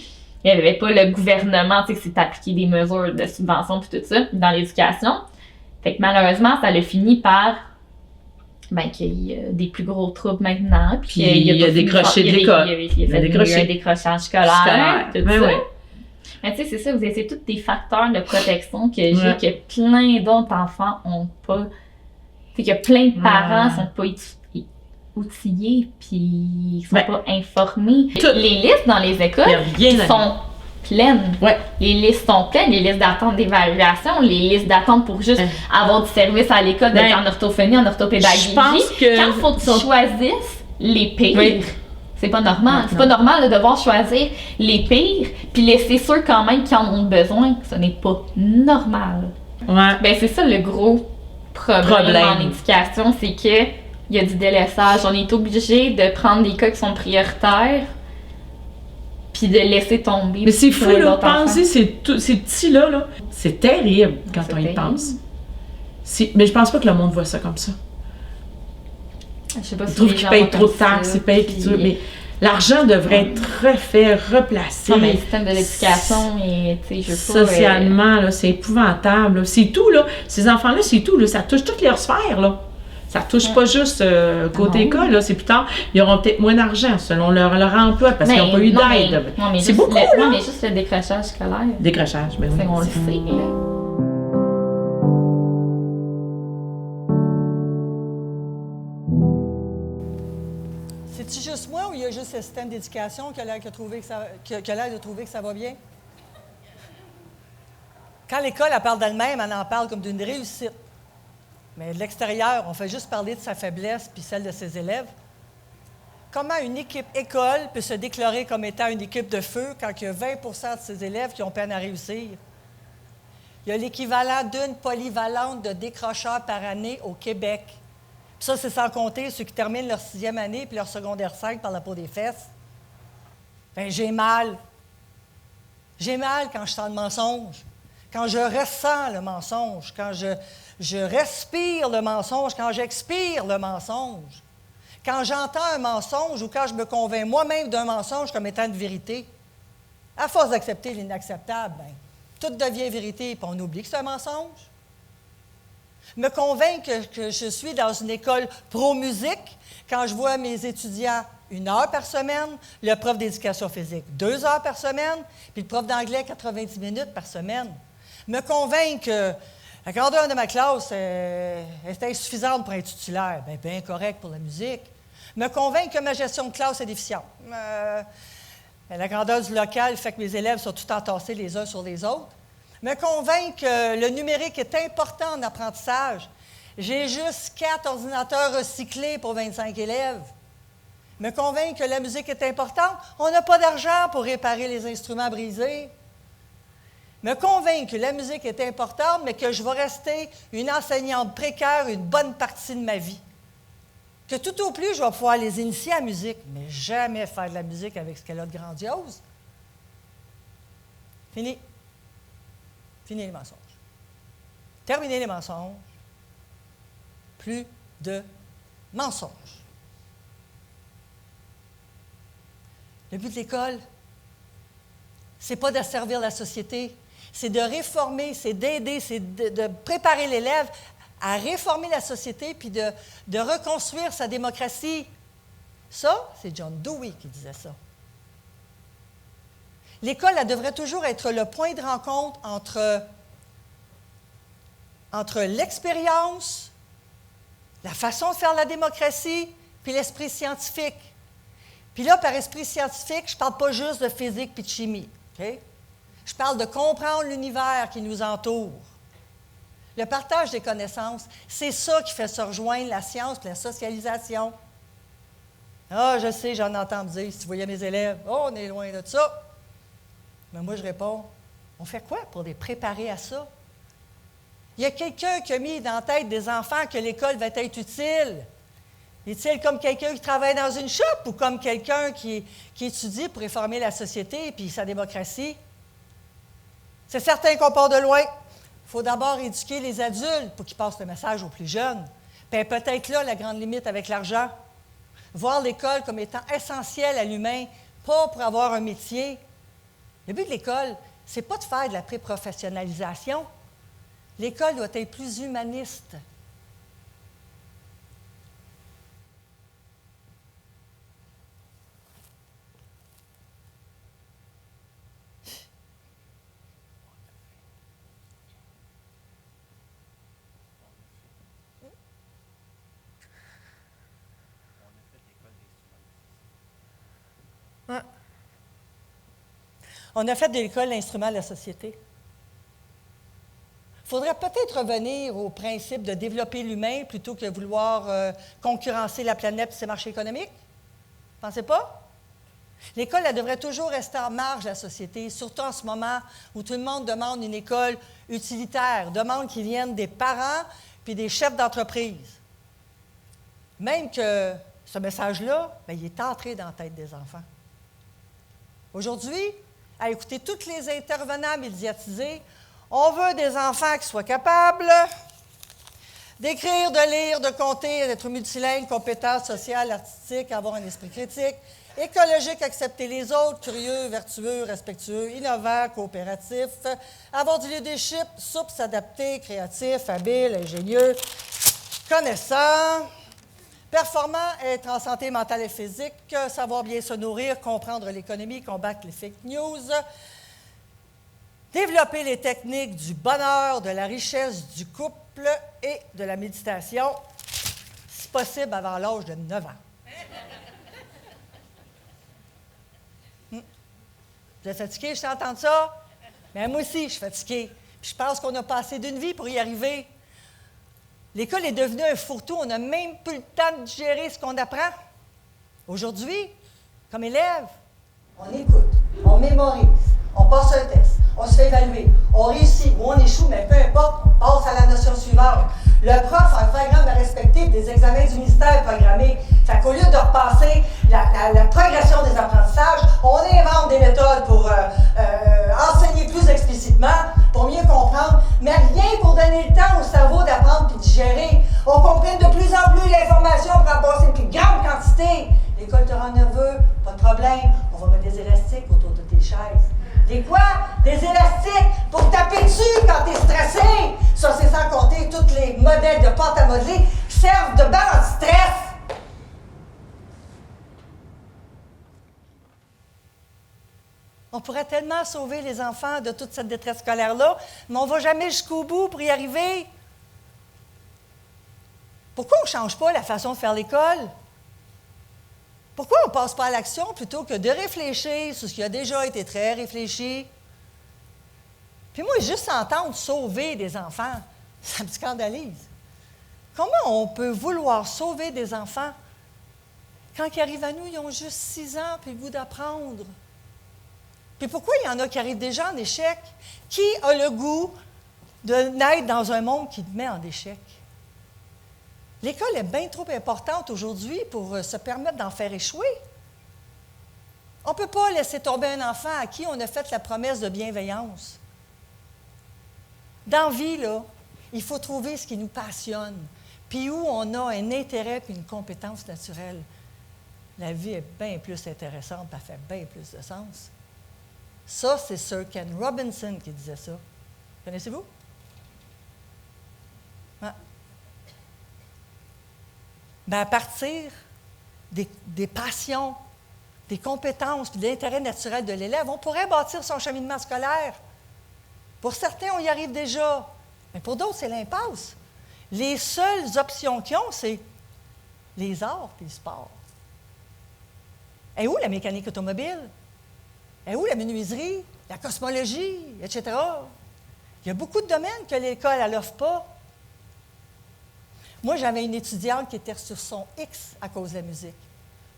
Il n'y avait pas le gouvernement, tu sais, qui s'est appliqué des mesures de subvention puis tout ça dans l'éducation. Fait que malheureusement, ça a fini par qu'il y a des plus gros troubles maintenant. Puis il a décroché de l'école. Il a décroché un décrochage scolaire, tout ça. Ouais. Mais tu sais, c'est ça, vous avez tous des facteurs de protection que j'ai, que plein d'autres enfants n'ont pas. Tu sais, que plein de parents sont pas outillés, puis ils sont pas informés. Les listes dans les écoles sont pleines. Ouais. Les listes sont pleines, les listes d'attente d'évaluation, les listes d'attente pour juste avoir du service à l'école, d'être en orthophonie, en orthopédagogie. Je pense que quand il faut que tu choisisses les pires, c'est pas normal. C'est pas normal de devoir choisir les pires puis laisser ceux quand même qui en ont besoin. Ce n'est pas normal. Ouais. Ben c'est ça le gros problème en éducation, c'est que il y a du délaissage. On est obligé de prendre des cas qui sont prioritaires puis de laisser tomber. Mais c'est fou, là, penser ces petits-là, là, c'est terrible quand on y pense. Mais je pense pas que le monde voit ça comme ça. Je sais pas si ils trouvent qu'ils payent trop de taxes, ils payent mais l'argent devrait être refait, replacé. Non, mais le système de l'éducation et tu sais, je veux pas. Socialement, là, c'est épouvantable. Là. C'est tout, là. Ces enfants-là, c'est tout, là. Ça touche toutes leurs sphères, là. Ça touche pas juste côté école, là. C'est plus tard, ils auront peut-être moins d'argent selon leur emploi parce qu'ils n'ont pas eu d'aide. C'est beaucoup, là. Non, mais juste le décrochage scolaire. Décrochage, mais oui. On le sait, là. C'est-tu juste moi ou il y a juste le système d'éducation qui a l'air de trouver que ça va bien? Quand l'école elle parle d'elle-même, elle en parle comme d'une réussite. Mais de l'extérieur, on fait juste parler de sa faiblesse puis celle de ses élèves. Comment une équipe école peut se déclarer comme étant une équipe de feu quand il y a 20 de ses élèves qui ont peine à réussir? Il y a l'équivalent d'une polyvalente de décrocheurs par année au Québec. Puis ça, c'est sans compter ceux qui terminent leur 6e année puis leur secondaire 5 par la peau des fesses. Bien, j'ai mal. J'ai mal quand je sens le mensonge, quand je ressens le mensonge, quand je respire le mensonge, quand j'expire le mensonge, quand j'entends un mensonge ou quand je me convainc moi-même d'un mensonge comme étant une vérité. À force d'accepter l'inacceptable, bien, tout devient vérité, puis on oublie que c'est un mensonge. Me convaincre que je suis dans une école pro-musique quand je vois mes étudiants 1 heure par semaine, le prof d'éducation physique 2 heures par semaine, puis le prof d'anglais 90 minutes par semaine. Me convaincre que la grandeur de ma classe est insuffisante pour un titulaire, bien correct pour la musique. Me convaincre que ma gestion de classe est déficiente. La grandeur du local fait que mes élèves sont tout entassés les uns sur les autres. Me convaincre que le numérique est important en apprentissage. J'ai juste 4 ordinateurs recyclés pour 25 élèves. Me convaincre que la musique est importante. On n'a pas d'argent pour réparer les instruments brisés. Me convaincre que la musique est importante, mais que je vais rester une enseignante précaire une bonne partie de ma vie. Que tout au plus, je vais pouvoir les initier à la musique, mais jamais faire de la musique avec ce qu'elle a de grandiose. Fini. Fini les mensonges. Terminez les mensonges. Plus de mensonges. Le but de l'école, c'est pas d'asservir la société, c'est de réformer, c'est d'aider, c'est de préparer l'élève à réformer la société puis de reconstruire sa démocratie. Ça, c'est John Dewey qui disait ça. L'école, elle devrait toujours être le point de rencontre entre l'expérience, la façon de faire la démocratie, puis l'esprit scientifique. Puis là, par esprit scientifique, je ne parle pas juste de physique puis de chimie. Okay? Je parle de comprendre l'univers qui nous entoure. Le partage des connaissances, c'est ça qui fait se rejoindre la science et la socialisation. Ah, je sais, j'en entends me dire, si tu voyais mes élèves, oh, on est loin de ça. Mais moi, je réponds, on fait quoi pour les préparer à ça? Il y a quelqu'un qui a mis dans la tête des enfants que l'école va être utile. Est-il comme quelqu'un qui travaille dans une shop ou comme quelqu'un qui étudie pour réformer la société et sa démocratie? C'est certain qu'on part de loin. Il faut d'abord éduquer les adultes pour qu'ils passent le message aux plus jeunes. Puis peut-être là la grande limite avec l'argent. Voir l'école comme étant essentielle à l'humain, pas pour avoir un métier. Le but de l'école, ce n'est pas de faire de la pré-professionnalisation. L'école doit être plus humaniste. On a fait de l'école l'instrument de la société. Il faudrait peut-être revenir au principe de développer l'humain plutôt que vouloir concurrencer la planète et ses marchés économiques. Pensez pas? L'école, elle devrait toujours rester en marge de la société, surtout en ce moment où tout le monde demande une école utilitaire, demande qu'ils viennent des parents puis des chefs d'entreprise. Même que ce message-là, bien, il est entré dans la tête des enfants. Aujourd'hui, à écouter tous les intervenants médiatisés, on veut des enfants qui soient capables d'écrire, de lire, de compter, d'être multilingues, compétents, sociales, artistiques, avoir un esprit critique, écologique, accepter les autres, curieux, vertueux, respectueux, innovant, coopératif, avoir du leadership, souple, s'adapter, créatif, habile, ingénieux, connaissant, performant, être en santé mentale et physique, savoir bien se nourrir, comprendre l'économie, combattre les fake news, développer les techniques du bonheur, de la richesse, du couple et de la méditation, si possible avant l'âge de 9 ans. Vous êtes fatigué, je sais entendre ça? Mais moi aussi, je suis fatiguée. Puis je pense qu'on a passé d'une vie pour y arriver. L'école est devenue un fourre-tout. On n'a même plus le temps de gérer ce qu'on apprend. Aujourd'hui, comme élève, on écoute, on mémorise, on passe un test, on se fait évaluer, on réussit ou on échoue, mais peu importe, on passe à la notion suivante. Le prof a un programme à respecter, des examens du ministère programmés. Fait qu'au lieu de repasser la progression des apprentissages, on invente des méthodes pour enseigner plus explicitement, pour mieux comprendre, mais rien pour donner le temps au cerveau d'apprendre puis de digérer. On comprenne de plus en plus l'information pour en passer une plus grande quantité. L'école te rend nerveux, pas de problème, on va mettre des élastiques autour de tes chaises. Des quoi? Des élastiques pour taper dessus quand t'es stressé. Ça, c'est sans compter tous les modèles de pâte à modeler qui servent de banc anti-stress. On pourrait tellement sauver les enfants de toute cette détresse scolaire-là, mais on ne va jamais jusqu'au bout pour y arriver. Pourquoi on ne change pas la façon de faire l'école? Pourquoi on ne passe pas à l'action plutôt que de réfléchir sur ce qui a déjà été très réfléchi? Puis moi, juste entendre sauver des enfants, ça me scandalise. Comment on peut vouloir sauver des enfants quand ils arrivent à nous, ils ont juste 6 ans puis le goût d'apprendre? Puis pourquoi il y en a qui arrivent déjà en échec? Qui a le goût de naître dans un monde qui te met en échec? L'école est bien trop importante aujourd'hui pour se permettre d'en faire échouer. On ne peut pas laisser tomber un enfant à qui on a fait la promesse de bienveillance. Dans la vie, là, il faut trouver ce qui nous passionne, puis où on a un intérêt et une compétence naturelle. La vie est bien plus intéressante, elle fait bien plus de sens. Ça, c'est Sir Ken Robinson qui disait ça. Connaissez-vous? Ah. Bien, à partir des passions, des compétences et de l'intérêt naturel de l'élève, on pourrait bâtir son cheminement scolaire. Pour certains, on y arrive déjà, mais pour d'autres, c'est l'impasse. Les seules options qu'ils ont, c'est les arts et le sport. Et où la mécanique automobile? Et où la menuiserie, la cosmologie, etc.? Il y a beaucoup de domaines que l'école n'offre pas. Moi, j'avais une étudiante qui était sur son X à cause de la musique.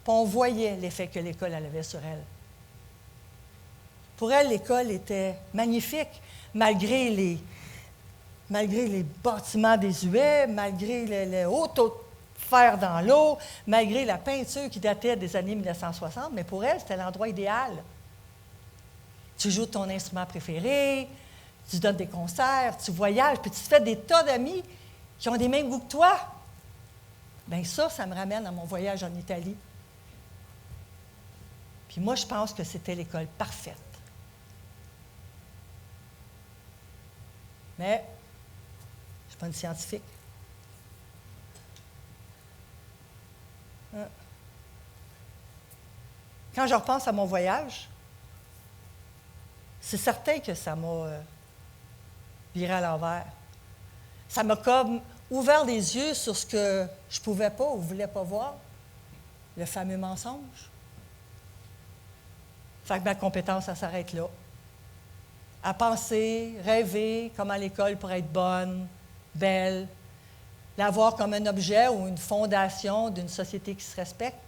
Puis on voyait l'effet que l'école avait sur elle. Pour elle, l'école était magnifique, malgré les bâtiments désuets, malgré le haut taux de fer dans l'eau, malgré la peinture qui datait des années 1960. Mais pour elle, c'était l'endroit idéal. Tu joues ton instrument préféré, tu donnes des concerts, tu voyages, puis tu te fais des tas d'amis qui ont des mêmes goûts que toi. Bien ça me ramène à mon voyage en Italie. Puis moi, je pense que c'était l'école parfaite. Mais je ne suis pas une scientifique. Quand je repense à mon voyage, c'est certain que ça m'a viré à l'envers. Ça m'a comme ouvert les yeux sur ce que je ne pouvais pas ou ne voulais pas voir, le fameux mensonge. Fait que ma compétence, ça s'arrête là. à penser, rêver comment l'école pourrait être bonne, belle, la voir comme un objet ou une fondation d'une société qui se respecte.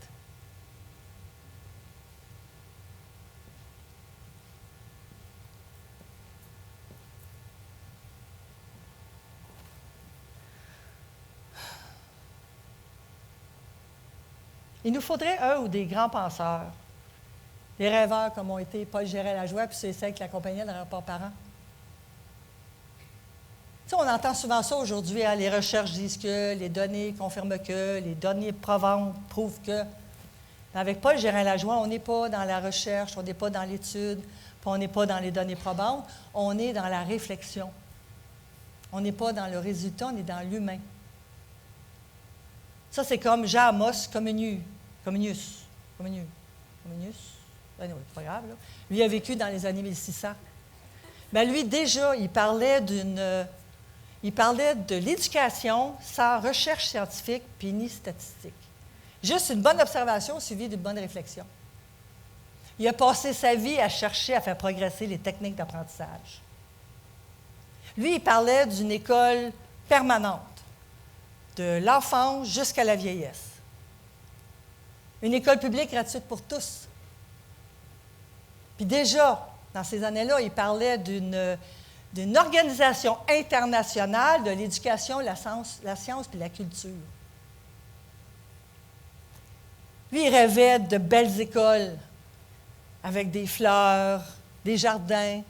Il nous faudrait un ou des grands penseurs, des rêveurs comme ont été Paul Gérard-Lajoie puis c'est ceux qui l'accompagnaient dans le rapport parent. Tu sais, on entend souvent ça aujourd'hui, hein, les recherches disent que, les données confirment que, les données probantes prouvent que. Mais avec Paul Gérard-Lajoie, on n'est pas dans la recherche, on n'est pas dans l'étude, puis on n'est pas dans les données probantes, on est dans la réflexion. On n'est pas dans le résultat, on est dans l'humain. Ça, c'est comme Jean Amos Comenius. Ben oui, c'est pas grave, là. Lui a vécu dans les années 1600. Mais lui, déjà, il parlait de l'éducation sans recherche scientifique puis ni statistique. Juste une bonne observation suivie d'une bonne réflexion. Il a passé sa vie à chercher à faire progresser les techniques d'apprentissage. Lui, il parlait d'une école permanente, de l'enfance jusqu'à la vieillesse. Une école publique gratuite pour tous. Puis déjà, dans ces années-là, il parlait d'une organisation internationale de l'éducation, la science et la culture. Lui, il rêvait de belles écoles avec des fleurs, des jardins,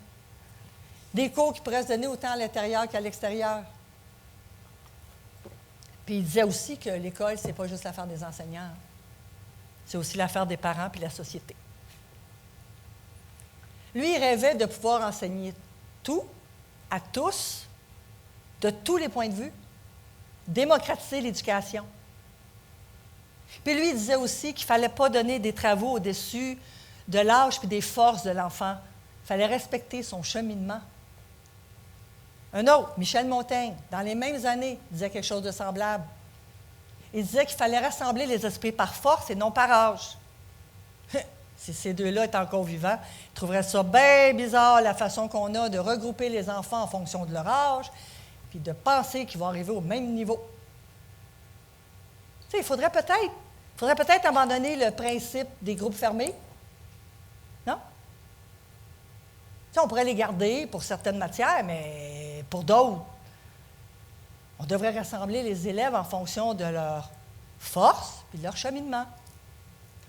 des cours qui pourraient se donner autant à l'intérieur qu'à l'extérieur. Puis il disait aussi que l'école, ce n'est pas juste l'affaire des enseignants. C'est aussi l'affaire des parents puis de la société. Lui, il rêvait de pouvoir enseigner tout, à tous, de tous les points de vue, démocratiser l'éducation. Puis lui, il disait aussi qu'il ne fallait pas donner des travaux au-dessus de l'âge puis des forces de l'enfant. Il fallait respecter son cheminement. Un autre, Michel Montaigne, dans les mêmes années, disait quelque chose de semblable. Il disait qu'il fallait rassembler les esprits par force et non par âge. Si ces deux-là étaient encore vivants, ils trouveraient ça bien bizarre, la façon qu'on a de regrouper les enfants en fonction de leur âge, puis de penser qu'ils vont arriver au même niveau. Tu sais, il faudrait peut-être abandonner le principe des groupes fermés. Non? Tu sais, on pourrait les garder pour certaines matières, mais pour d'autres, on devrait rassembler les élèves en fonction de leur force et de leur cheminement.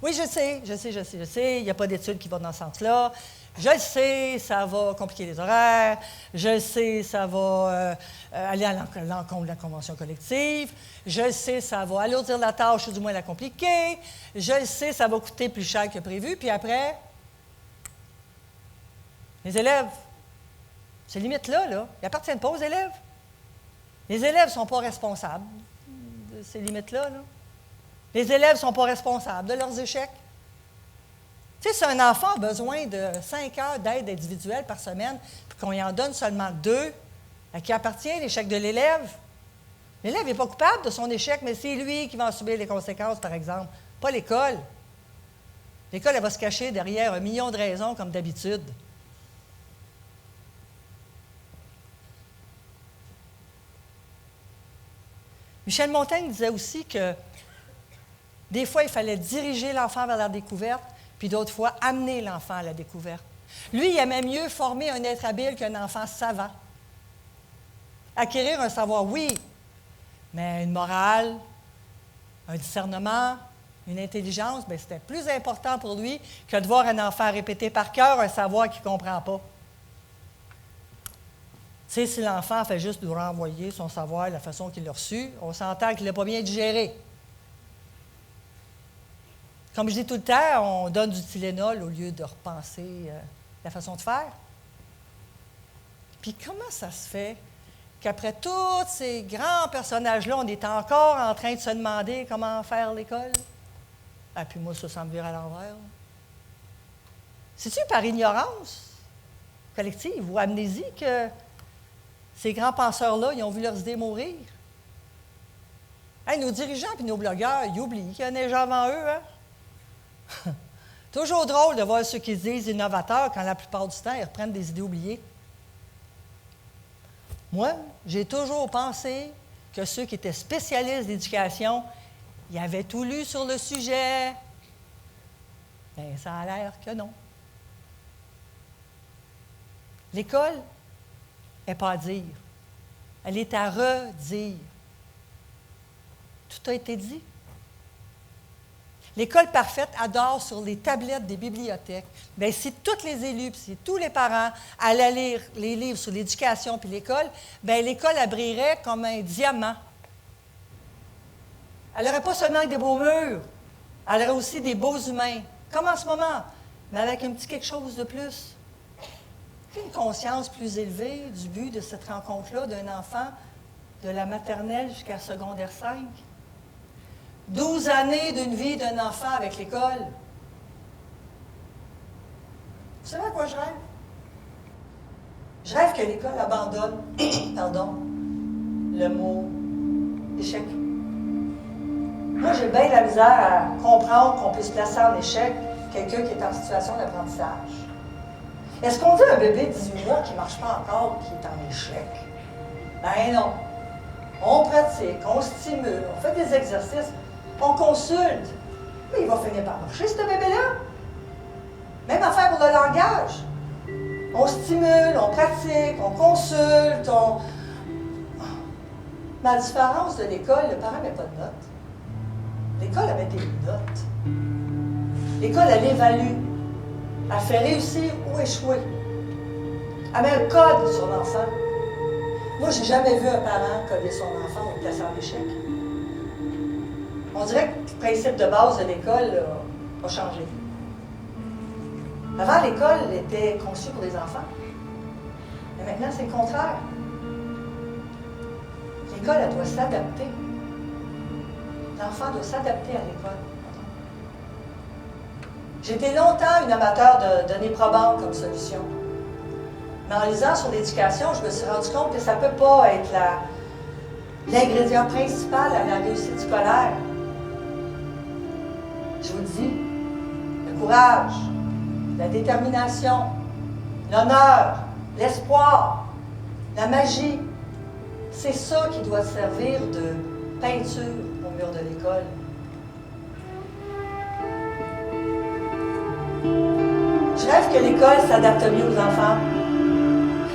Oui, je sais, il n'y a pas d'études qui vont dans ce sens-là. Je le sais, ça va compliquer les horaires. Je le sais, ça va aller à l'encontre de la convention collective. Je le sais, ça va alourdir la tâche ou du moins la compliquer. Je le sais, ça va coûter plus cher que prévu. Puis après, les élèves, ces limites-là, ils n'appartiennent pas aux élèves. Les élèves ne sont pas responsables de ces limites-là. Les élèves ne sont pas responsables de leurs échecs. Tu sais, si un enfant a besoin de 5 heures d'aide individuelle par semaine, puis qu'on y en donne seulement 2, à qui appartient l'échec de l'élève? L'élève n'est pas coupable de son échec, mais c'est lui qui va en subir les conséquences, par exemple, pas l'école. L'école, elle va se cacher derrière 1 million de raisons, comme d'habitude. Michel Montaigne disait aussi que des fois, il fallait diriger l'enfant vers la découverte, puis d'autres fois, amener l'enfant à la découverte. Lui, il aimait mieux former un être habile qu'un enfant savant. Acquérir un savoir, oui, mais une morale, un discernement, une intelligence, bien, c'était plus important pour lui que de voir un enfant répéter par cœur un savoir qu'il ne comprend pas. Tu sais, si l'enfant fait juste nous renvoyer son savoir, la façon qu'il l'a reçu, on s'entend qu'il ne l'a pas bien digéré. Comme je dis tout le temps, on donne du Tylenol au lieu de repenser la façon de faire. Puis comment ça se fait qu'après tous ces grands personnages-là, on est encore en train de se demander comment faire l'école? Ah, puis moi, ça me vire à l'envers. C'est-tu par ignorance collective ou amnésie que ces grands penseurs-là, ils ont vu leurs idées mourir? Hey, nos dirigeants et nos blogueurs, ils oublient qu'il y en a déjà avant eux, hein? Toujours drôle de voir ceux qui se disent innovateurs quand la plupart du temps, ils reprennent des idées oubliées. Moi, j'ai toujours pensé que ceux qui étaient spécialistes d'éducation, ils avaient tout lu sur le sujet. Bien, ça a l'air que non. L'école n'est pas à dire. Elle est à redire. Tout a été dit. L'école parfaite adore sur les tablettes des bibliothèques. Bien, si tous les élus, si tous les parents allaient lire les livres sur l'éducation puis l'école, bien, l'école brillerait comme un diamant. Elle n'aurait pas seulement des beaux murs, elle aurait aussi des beaux humains, comme en ce moment, mais avec un petit quelque chose de plus. Une conscience plus élevée du but de cette rencontre-là d'un enfant de la maternelle jusqu'à secondaire 5. 12 années d'une vie d'un enfant avec l'école. Vous savez à quoi je rêve? Je rêve que l'école abandonne, le mot échec. Moi, j'ai bien la misère à comprendre qu'on puisse placer en échec quelqu'un qui est en situation d'apprentissage. Est-ce qu'on dit à un bébé de 18 mois qui ne marche pas encore qui est en échec? Ben non. On pratique, on stimule, on fait des exercices. On consulte. Mais il va finir par marcher, ce bébé-là. Même affaire pour le langage. On stimule, on pratique, on consulte, Mais à la différence de l'école, le parent ne met pas de notes. L'école, elle met des notes. L'école, elle évalue. Elle fait réussir ou échouer. Elle met un code sur l'enfant. Moi, j'ai jamais vu un parent coder son enfant ou le placer en échec. On dirait que le principe de base de l'école a changé. Avant, l'école était conçue pour les enfants. Mais maintenant, c'est le contraire. L'école, elle doit s'adapter. L'enfant doit s'adapter à l'école. J'étais longtemps une amateur de données probantes comme solution. Mais en lisant sur l'éducation, je me suis rendu compte que ça ne peut pas être l'ingrédient principal à la réussite scolaire. Je vous dis, le courage, la détermination, l'honneur, l'espoir, la magie, c'est ça qui doit servir de peinture au mur de l'école. Je rêve que l'école s'adapte mieux aux enfants.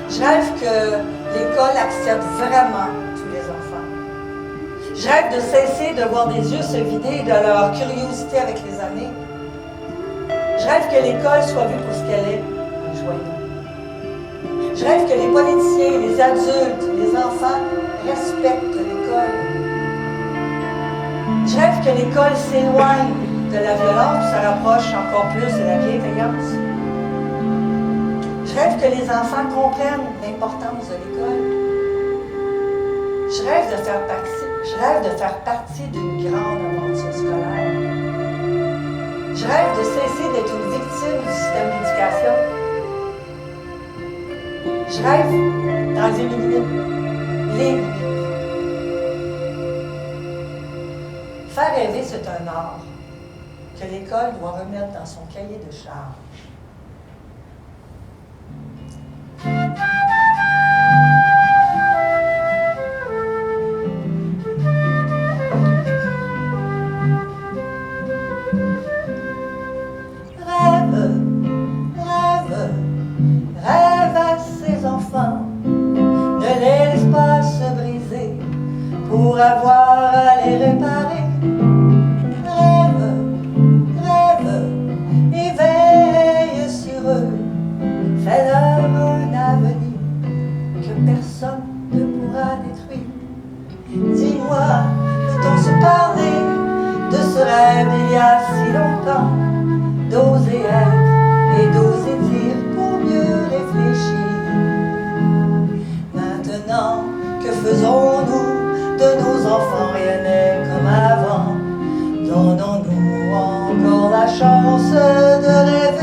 Je rêve que l'école accepte vraiment tous les enfants. Je rêve de cesser de voir des yeux se vider de leur curiosité avec les années. Je rêve que l'école soit vue pour ce qu'elle est, un joyau. Je rêve que les politiciens, les adultes, les enfants respectent l'école. Je rêve que l'école s'éloigne de la violence, se rapproche encore plus de la bienveillance. Je rêve que les enfants comprennent l'importance de l'école. Je rêve de faire partie d'une grande aventure scolaire. Je rêve de cesser d'être une victime du système d'éducation. Je rêve d'enlever mes limites, les limites. Faire rêver, c'est un art que l'école doit remettre dans son cahier de charges. Rêve à ces enfants, ne les laisse pas se briser pour avoir à les réparer. Rêve, éveille sur eux, fais-leur un avenir que personne ne pourra détruire. Dis-moi, peut-on se parler de ce rêve il y a si longtemps, d'oser être et d'oser dire pour mieux réfléchir. Maintenant, que faisons-nous de nos enfants? Rien n'est comme avant. Donnons-nous encore la chance de rêver.